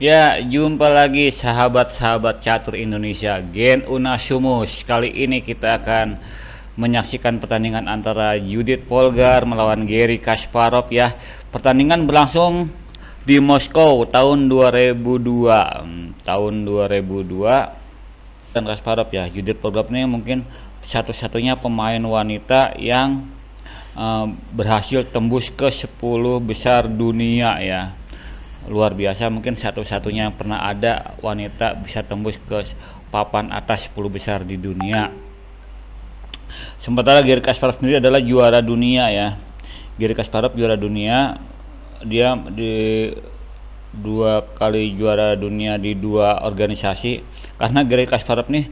Ya, jumpa lagi sahabat-sahabat catur Indonesia, Gen Unasumus. Kali ini kita akan menyaksikan pertandingan antara Judit Polgar melawan Garry Kasparov ya. Pertandingan berlangsung di Moskow tahun 2002. Tahun 2002 dan Kasparov ya. Judit Polgar ini mungkin satu-satunya pemain wanita yang berhasil tembus ke 10 besar dunia ya. Luar biasa, mungkin satu-satunya pernah ada wanita bisa tembus ke papan atas 10 besar di dunia. Sementara Garry Kasparov sendiri adalah juara dunia ya. Garry Kasparov juara dunia, dia di 2 kali juara dunia di 2 organisasi. Karena Garry Kasparov nih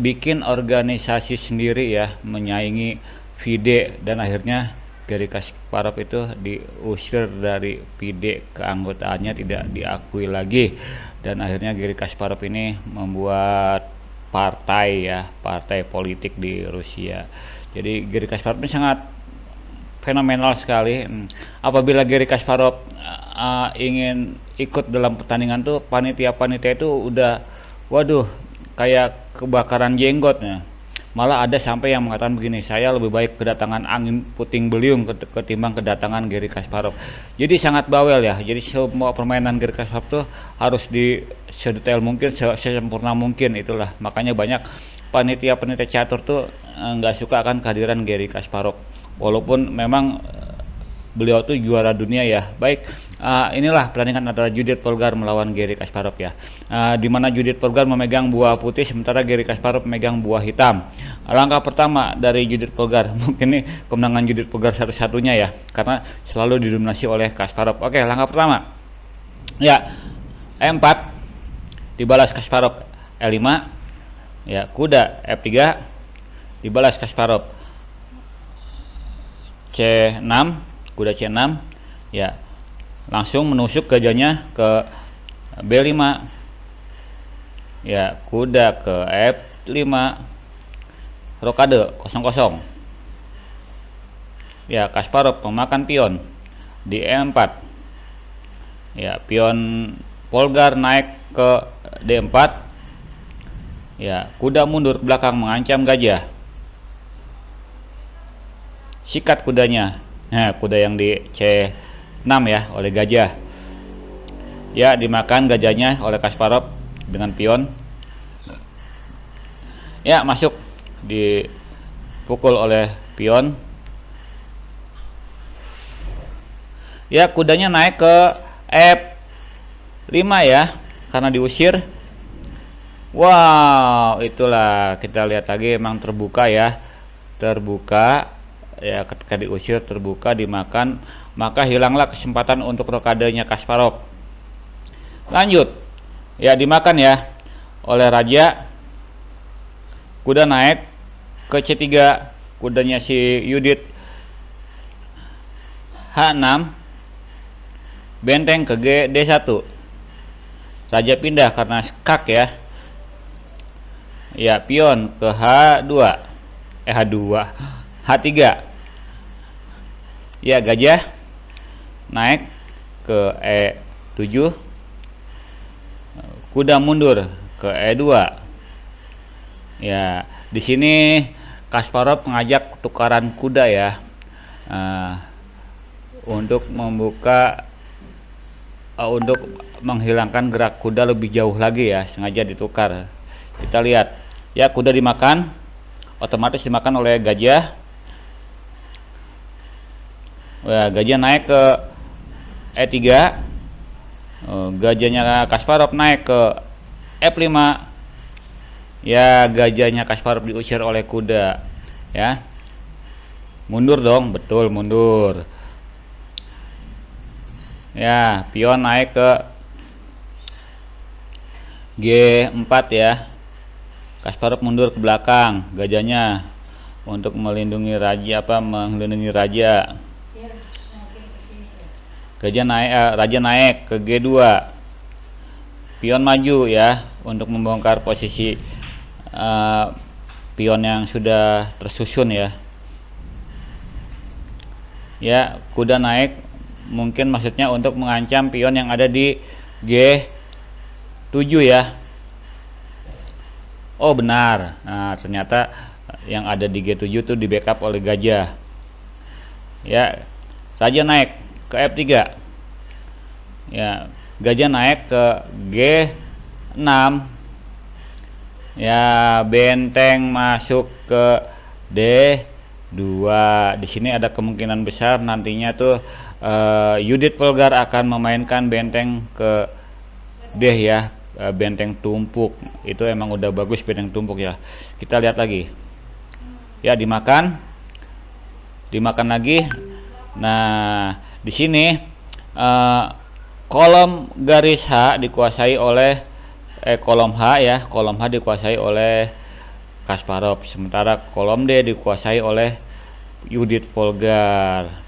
bikin organisasi sendiri ya, menyaingi FIDE, dan akhirnya Garry Kasparov itu diusir dari FIDE, keanggotaannya tidak diakui lagi, dan akhirnya Garry Kasparov ini membuat partai ya, partai politik di Rusia. Jadi Garry Kasparov ini sangat fenomenal sekali. Apabila Garry Kasparov ingin ikut dalam pertandingan tuh, panitia-panitia itu udah waduh kayak kebakaran jenggotnya. Malah ada sampai yang mengatakan begini, saya lebih baik kedatangan angin puting beliung ketimbang kedatangan Garry Kasparov. Jadi sangat bawel ya. Jadi semua permainan Garry Kasparov tuh harus sedetail mungkin, sesempurna mungkin. Itulah makanya banyak panitia-panitia catur tuh nggak suka akan kehadiran Garry Kasparov. Walaupun memang beliau tuh juara dunia ya. Baik, inilah pertandingan antara Judit Polgar melawan Garry Kasparov ya. Di mana Judit Polgar memegang buah putih sementara Garry Kasparov memegang buah hitam. Langkah pertama dari Judit Polgar, mungkin ini kemenangan Judit Polgar satu-satunya ya, karena selalu didominasi oleh Kasparov. Oke, langkah pertama. Ya, E4 dibalas Kasparov, E5. Ya, kuda F3 dibalas Kasparov, C6, kuda C6 ya, langsung menusuk gajahnya ke B5 ya, kuda ke F5, rokade 0-0 ya. Kasparov memakan pion di E4 ya, pion Polgar naik ke D4 ya, kuda mundur ke belakang mengancam gajah, sikat kudanya. Nah, kuda yang di C6 ya oleh gajah. Ya, dimakan gajahnya oleh Kasparov dengan pion. Ya, masuk, dipukul oleh pion. Ya, kudanya naik ke F5 ya, karena diusir. Wow, itulah kita lihat lagi, emang terbuka ya. Terbuka ya, ketika diusir terbuka, dimakan, maka hilanglah kesempatan untuk rokadenya Kasparov. Lanjut ya, dimakan ya oleh raja. Kuda naik ke C3, kudanya si Judit. H6, benteng ke D1, raja pindah karena skak ya. Ya, pion ke H3 ya, gajah naik ke E7, kuda mundur ke E2 ya. Di sini Kasparov mengajak tukaran kuda ya, untuk untuk menghilangkan gerak kuda lebih jauh lagi ya, sengaja ditukar. Kita lihat ya, kuda dimakan, otomatis dimakan oleh gajah. Ya, gajah naik ke E3, gajahnya Kasparov naik ke F5 ya, gajahnya Kasparov diusir oleh kuda ya. Mundur dong, betul mundur ya. Pion naik ke G4 ya, Kasparov mundur ke belakang gajahnya untuk melindungi raja. Raja naik ke G2, pion maju ya untuk membongkar posisi pion yang sudah tersusun ya. Ya, kuda naik mungkin maksudnya untuk mengancam pion yang ada di G7 ya. Oh benar. Nah ternyata yang ada di G7 itu di backup oleh gajah. Ya, Raja naik ke F3. Ya, gajah naik ke G6. Ya, benteng masuk ke D2. Di sini ada kemungkinan besar nantinya tuh Judith Polgar akan memainkan benteng ke D ya, benteng tumpuk. Itu emang udah bagus benteng tumpuk ya. Kita lihat lagi. Ya, dimakan lagi. Nah, di sini kolom garis H dikuasai oleh kolom H ya, kolom H dikuasai oleh Kasparov, sementara kolom D dikuasai oleh Judith Polgar.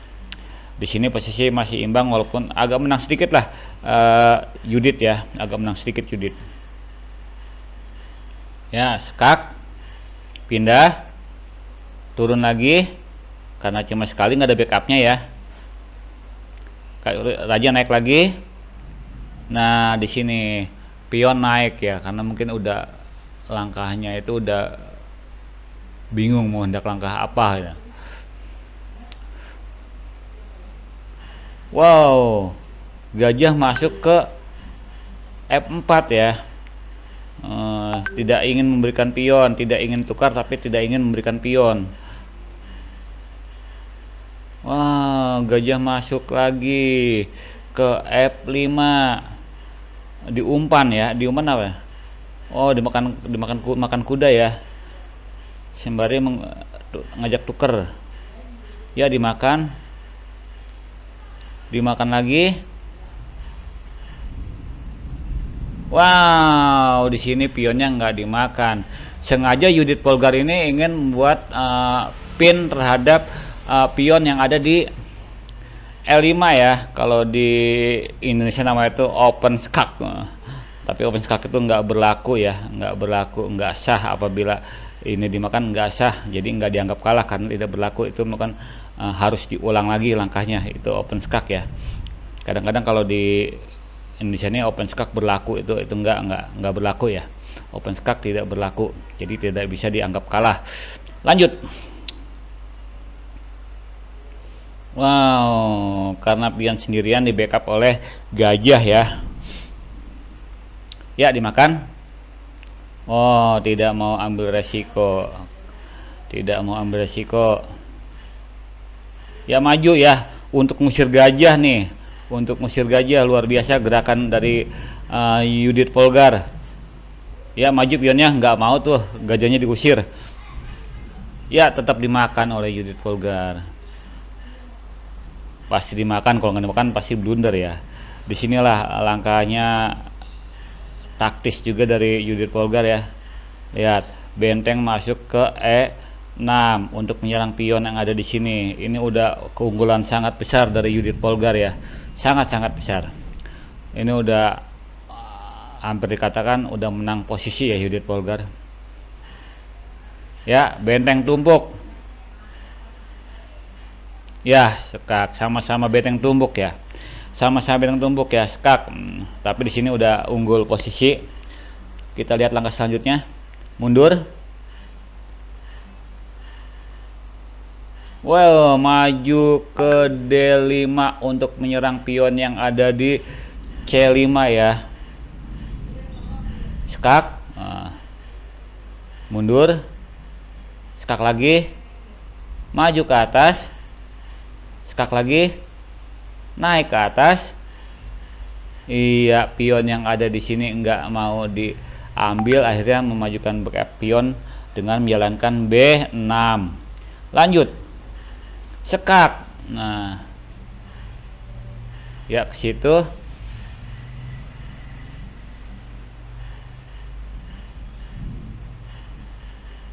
Di sini posisi masih imbang walaupun agak menang sedikit lah Judith ya, agak menang sedikit Judith. Ya, skak pindah, turun lagi karena cuma sekali nggak ada backupnya ya. Raja naik lagi. Nah di sini pion naik ya karena mungkin udah langkahnya itu udah bingung mau hendak langkah apa ya. Wow, gajah masuk ke F4 ya. Tidak ingin memberikan pion, tidak ingin tukar tapi tidak ingin memberikan pion. Wah, gajah masuk lagi ke F5. Diumpan ya, diumpan apa? Oh, dimakan kuda ya. Sembari ngajak tuker. Ya, dimakan lagi. Wow, di sini pionnya nggak dimakan. Sengaja Judith Polgar ini ingin membuat pin terhadap pion yang ada di L5 ya. Kalau di Indonesia namanya itu open skak. Tapi open skak itu nggak berlaku ya, nggak sah apabila ini dimakan, nggak sah. Jadi nggak dianggap kalah karena tidak berlaku. Itu bukan harus diulang lagi langkahnya. Itu open skak ya. Kadang-kadang kalau di Indonesia ini open skak berlaku, itu nggak berlaku ya. Open skak tidak berlaku, jadi tidak bisa dianggap kalah. Lanjut. Wow, karena pion sendirian di backup oleh gajah ya. Ya, dimakan. Oh, tidak mau ambil resiko. Ya, maju ya untuk ngusir gajah nih. Untuk ngusir gajah luar biasa gerakan dari Judith Polgar. Ya, maju pionnya, nggak mau tuh gajahnya diusir. Ya, tetap dimakan oleh Judith Polgar. Pasti dimakan, kalau nggak dimakan pasti blunder ya. Disinilah langkahnya taktis juga dari Judith Polgar ya. Lihat, benteng masuk ke E6 untuk menyerang pion yang ada di sini. Ini udah keunggulan sangat besar dari Judith Polgar ya, sangat besar. Ini udah hampir dikatakan udah menang posisi ya Judith Polgar. Ya, benteng tumpuk. Ya, skak sama-sama benteng tumbuk ya. Skak. Tapi di sini udah unggul posisi. Kita lihat langkah selanjutnya. Mundur. Well, maju ke D5 untuk menyerang pion yang ada di C5 ya. Skak. Mundur. Skak lagi. Maju ke atas. Skak lagi, naik ke atas. Iya, pion yang ada di sini nggak mau diambil, akhirnya memajukan backup pion dengan menjalankan B6. Lanjut, skak. Nah, ya ke situ.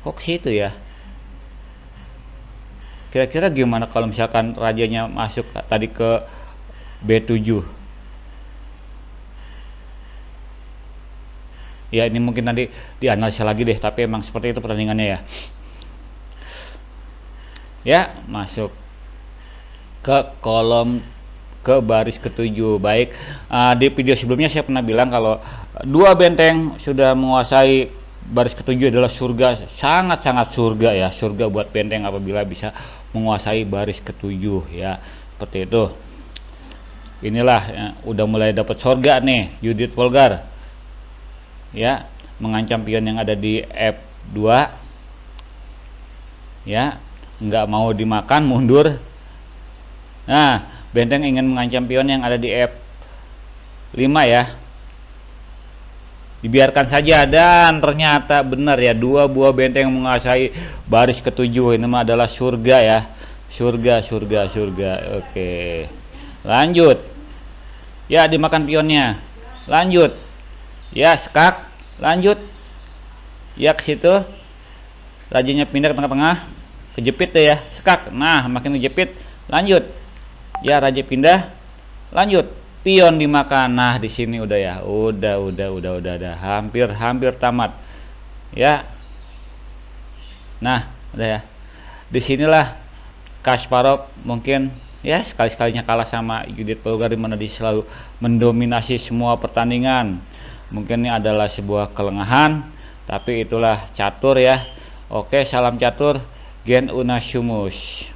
Kok ke situ ya? Kira-kira gimana kalau misalkan rajanya masuk tadi ke B7? Ya ini mungkin nanti dianalisa lagi deh, tapi emang seperti itu pertandingannya ya. Ya, masuk ke kolom ke baris ketujuh. Baik, di video sebelumnya saya pernah bilang kalau dua benteng sudah menguasai baris ketujuh adalah surga, sangat-sangat surga ya, surga buat benteng apabila bisa menguasai baris ketujuh ya, seperti itu. Inilah ya, udah mulai dapat surga nih Judith Polgar ya, mengancam pion yang ada di F2 ya, nggak mau dimakan, mundur. Nah, benteng ingin mengancam pion yang ada di F5 ya, dibiarkan saja, dan ternyata benar ya, dua buah benteng menguasai baris ketujuh. Ini mah adalah surga ya, surga. Oke, lanjut ya, dimakan pionnya, lanjut ya, skak, lanjut ya, ke situ rajanya pindah ke tengah-tengah, kejepit deh ya, skak. Nah, makin kejepit, lanjut ya, raja pindah, lanjut pion dimakan. Nah, di sini udah ya, udah hampir tamat ya. Nah, udah ya, disinilah Kasparov mungkin ya sekali-sekalinya kalah sama Judith Polgar, di mana dia selalu mendominasi semua pertandingan. Mungkin ini adalah sebuah kelengahan, tapi itulah catur ya. Oke, salam catur, Gen Unashumus.